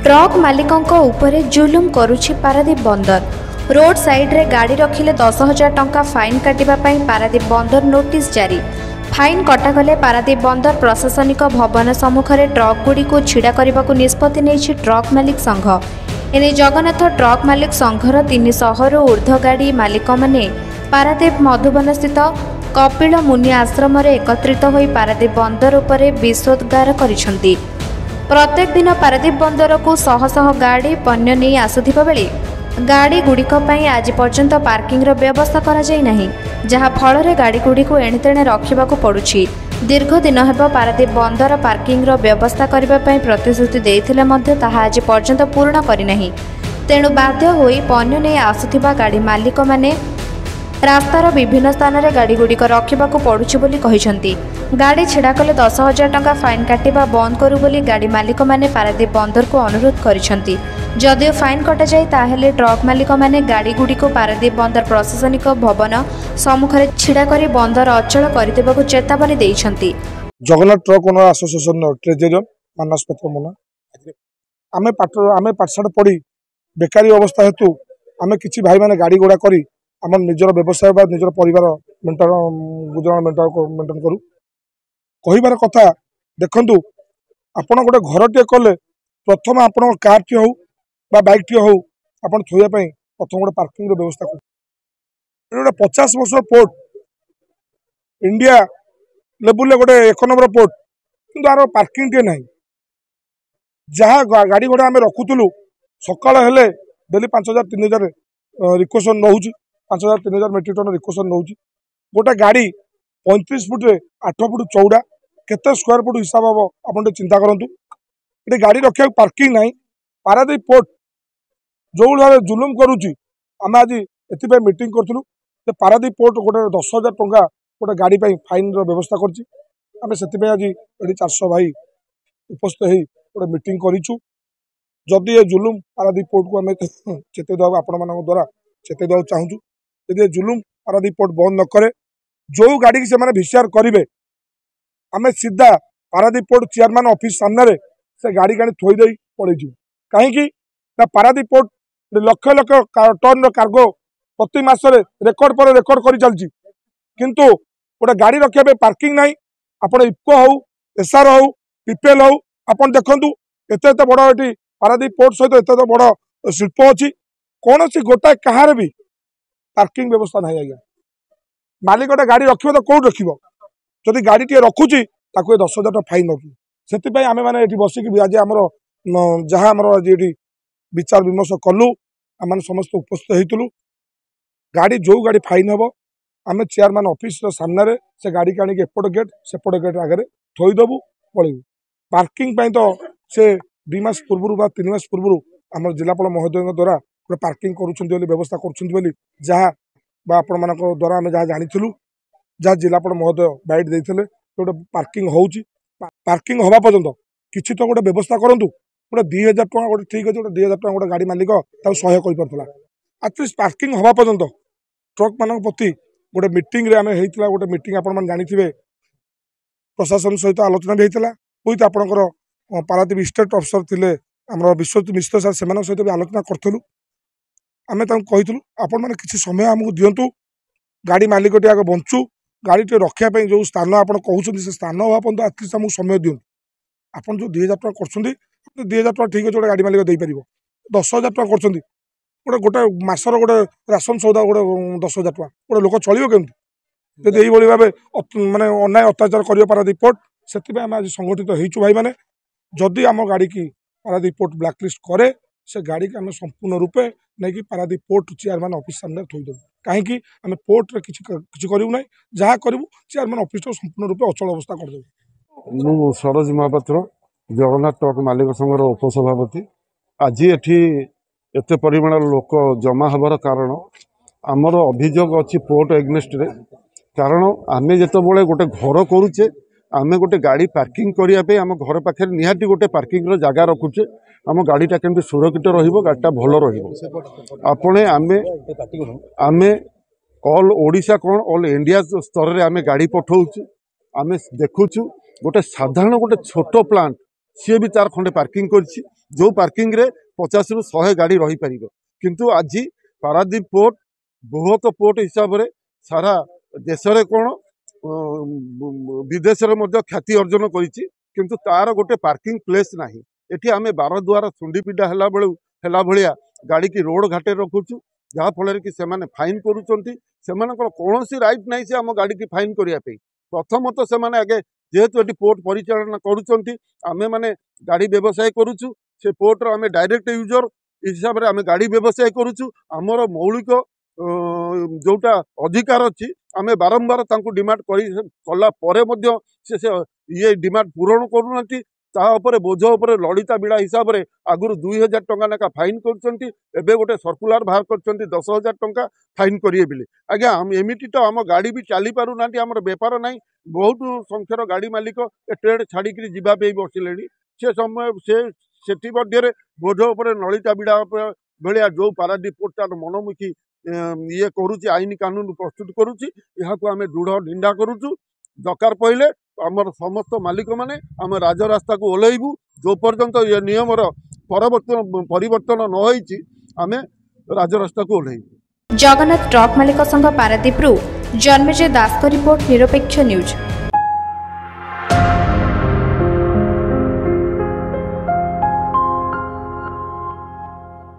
Truck मालिकों उपरे जुलुम करुछि पारादीप बंदर। रोड साइड रे गाड़ी रखिले 10,000 टंका फाइन काटिबा पई पारादीप बंदर नोटिस जारी। फाइन कटागले पारादीप बंदर प्रशासनिक भवन सम्मुखरे ट्रक गुड़ी को छिड़ा करने निष्पत्ति नेछि ट्रक मालिक संघ। एने जगन्नाथ ट्रक मालिक संघर 300 रु ऊर्ध्व गाड़ी मालिक माने पारादीप मधुबन स्थित कपिल मुनि आश्रम एकत्रित होई पारादीप बंदर उपरे विषोद्गार करिसंती। प्रत्येक दिन पारादीप बंदर को शह शह गाड़ी पण्य नहीं आसुथिबा बेले गाड़ी गुड़िक आज पर्यंत पार्किंग व्यवस्था करा जाय नाही, जहा फल रे गाड़ी गुड़ी को एणेतेणे रखिबाकू पड़ुछि। दीर्घ दिन हेब पारादीप बंदर पार्किंग व्यवस्था करबा पई प्रतिश्रुति देइथिले मध्य ताहा आज पर्यंत पूर्ण करिनाही। तेणु बाध्य होई पण्य नहीं आसुथिबा गाड़ी मालिक माने रास्तार विभिन्न स्थान में गाड़ी गुड़िक रखा पड़ुछि बोली कहिसंती। गाड़ी छिड़ा कले 10,000 टंका फाइन काटिबा बंद करू बोली गाड़ी मालिक माने पारादीप बंदर को अनुरोध करिसंती। जदिओ फाइन कटा जाए ताहेले ट्रक मालिक माने गाड़ी गुड़िक पारादीप बंदर प्रशासनिक भवन सम्मुखरे छिड़ा करी बंदर अचल करदेबाकू चेतावनी देइछंती। Jagannath truck owner association treasurer Manas Patra मुना आमे पाठशाठ पढ़ी बेकारी अवस्था हेतु आमे किछि भाई माने गाड़ी घोड़ा करी आम निजर व्यवसाय बा निजर परिवार गुजराण मेंटेन करू। कहिबार कथा देखंतु आपण गोटे घर टे कले प्रथम आपण कार टी हो बा बाइक टी हो आपण थोया पई प्रथम गोटे पार्किंग व्यवस्था करू। गोटे 50 वर्ष पोर्ट इंडिया लेवल गोटे 1 नंबर पोर्ट किंतु आर पार्किंग टे नहीं। जहाँ गाड़ी घोड़ा आम रखुलु सकाल हेले डेली 5,000 3,000 रिक्वेशन नौ 5,000 3,000 मेट्रिक टन रिक्वेशन नौ। गोटे गाड़ी 35 फुट 8 फुट चौड़ा केते स्क्वायर फुट हिसाब हम आप चिंता करूँ। ये गाड़ी रखा पार्किंग ना। पारादीप पोर्ट जो भाव जुलुम करुच्ची आम आज ए मीटिंग करूँ। पारादीप पोर्ट गोटे 10,000 टंका गोटे गाड़ी फाइन व्यवस्था करें आज ये 400 भाई उपस्थित हो गोटे मीटिंग करूँ। जदि ये जुलुम पारादीप पोर्ट को आम चेत देवा आपण मान द्वारा चेत देवा चाहूँ। यदि जुलुम पारादीप पोर्ट बंद न करे जो गाड़ी से भिसीआर करेंगे आम सीधा पारादीप पोर्ट चेयरमैन ऑफिस सामने से गाड़ी गाड़ी थोईदे पड़े कहीं पारादीप पोर्ट लक्ष लक्ष टन कार्गो प्रति मासरे रेकर्ड पर रेकर्ड कर चलती किंतु गोटे गाड़ी रखा पार्किंग ना। आप इफको हो एसआर हो पीपीएल हो आप देखु एत बड़ ये पारादीप पोर्ट सहित एत बड़ शिल्प अच्छी कौन सी गोटाए कहार भी पार्किंग व्यवस्था ना। आज्ञा मालिक गोटे गाड़ी रखियो तो कौट रखियो जदि गाड़ी टे रखुची 10,000 टका फाइन रखु से आम मैंने बसिक आज आम जहाँ आम आज ये विचार विमर्श कलु आम समस्त उपस्थित होलु। गाड़ी जो गाड़ी फाइन हम आम चेयरमैन ऑफिस सामने से गाड़ी का आनिक एपट गेट सेपट गेट आगे थोईदेबू पलू। पार्किंग तो से 2 मास पूर्व 3 मास पूर्व आम जिलापाल महोदय द्वारा गोटे पार्किंग करुँच व्यवस्था करुँच जहाँ आपण मान द्वारा आम जहाँ जानी जहाँ जिलापाल महोदय बाइट देते गोटे पार्किंग हो पार्किंग हवा पर्यंत किसी तो गोटे व्यवस्था करूँ। गोटे 2,000 टका गोटे ठीक अच्छे गोटे 2,000 टका गोटे गाड़ी मालिक सहाय कर एटलिस्ट पार्किंग हवा पर्यंत ट्रक मान प्रति गोटे मीटिंग रे गोटे मीटिंग आपण जानी प्रशासन सहित आलोचना भी होता हुई आपंकर पारादीप स्टेट अफसर थे आम विश्वजित मिश्र सर से सहित भी आलोचना करूँ। आम कहूँ आपण मैंने किसी समय आमको दिंतु गाड़ी मालिक टे आगे बंचु गाड़ी टे रखापी जो स्थान आप कहते से स्थान हाँ पर्यटन एटलिस्ट आमको समय दिंतु। आप जो 2,000 टका कर 2,000 टका ठीक अच्छे गोटे गाड़ी मालिक देपर 10,000 टका कर गोटे मसर गोटे राशन सौदा गोटे 10,000 टका गोटे लोक चलो केमती जब यही भाव मानने अन्याय अत्याचार कर पारादीप पोर्ट से आम आज संगठित होइचु भाई मैंने जदि आम गाड़ी की पारादीप पोर्ट ब्लैकलिस्ट करे से गाड़ी की आम संपूर्ण रूपे नहीं कि पारादीप पोर्ट चेयरमैन ऑफिस सामने थोईदेव कहीं आम पोर्ट रे किसी करूँ ना जहाँ करूँ चेयरमैन ऑफिस तो संपूर्ण रूपे अचल अवस्था करदेव। मु सरोज महापात्र जगन्नाथ ट्रक मालिक संघर उपसभापति। आज एत परिमाण लोक जमा हबार कारण आमर अभियोग अच्छी पोर्ट एग्नेस्ट रे कारण आम जिते गोटे घर करुचे आम गोटे गाड़ी पार्किंग करने आम घर पाखे निहाती गोटे पार्किंग जगह रखुचे आम गाड़ीटा केमती सुरक्षित गाड़ीटा भल रपणे आम ऑल ओडिशा कौन ऑल इंडिया स्तर में आम गाड़ी पठाऊँ आम देखुचु गोटे साधारण गोटे छोट प्लांट सी भी तार खंडे पार्किंग कर जो पार्किंग रे 50 रु 100 गाड़ी रही पारिबो किंतु आज पारादीप पोर्ट बृहत पोर्ट हिसाब रे सारा देश रे कोन विदेश रे मध्य ख्याति अर्जन करिछि किंतु तार गोटे पार्किंग प्लेस नाही एठी आमे 12 द्वारा सुंडीपिडा हला भलिया गाड़ी की रोड घाटे रखुछु जहाँ फल कि सेमाने फाइन करूचंती सेमानकर कोनोसी राइट नाही से हम गाड़ी की फाइन करिया पे प्रथमतः सेमाने आगे जेहेतु एटी पोर्ट परिचालना करूचंती आमे माने गाड़ी व्यवसाय करूछु से पोर्ट रो आमे डायरेक्ट यूजर हिसाब रे आमे गाड़ी व्यवसाय करूछु हमर मौलिक जोटा अधिकार अछि आमे बारंबार तांको डिमांड कला परे मध्य से ये डिमांड पूरण करूनांती ता उपरे बोझ उपरे लड़िता बिड़ा हिसाब रे आगुरु 2000 टंका नाका फाइन करचंती एबे गोटे सर्कुलर बाहर करचंती 10,000 टंका फाइन करिए बिले आज्ञा हम एमिटी तो हम गाड़ी भी चली पारु नांती हमर व्यापार नाही बहुत संख्यार गाड़ी मालिक ए ट्रेड छाड़ी करी जिबा पे बसिलेनी से समय से सेठी मध्य रे बोझ उपरे लड़िता बिड़ा भलिया जो पारादीप पोर्टार मनमुखी ये करूची आईन कानून प्रस्तुत करूची यहाँ को आमे दृढ़ निंदा करूचु दरकार पहिले आमर समस्त मालिक माने आम राजरास्ता को ओल्लैबू जो पर्यंत ये नियम परिवर्तन न होईची आमे राजरास्ता को ओल्लैबू। जगन्नाथ ट्रक मालिक संघ पारादीप जन्मेजय दास रिपोर्ट निरपेक्ष न्यूज।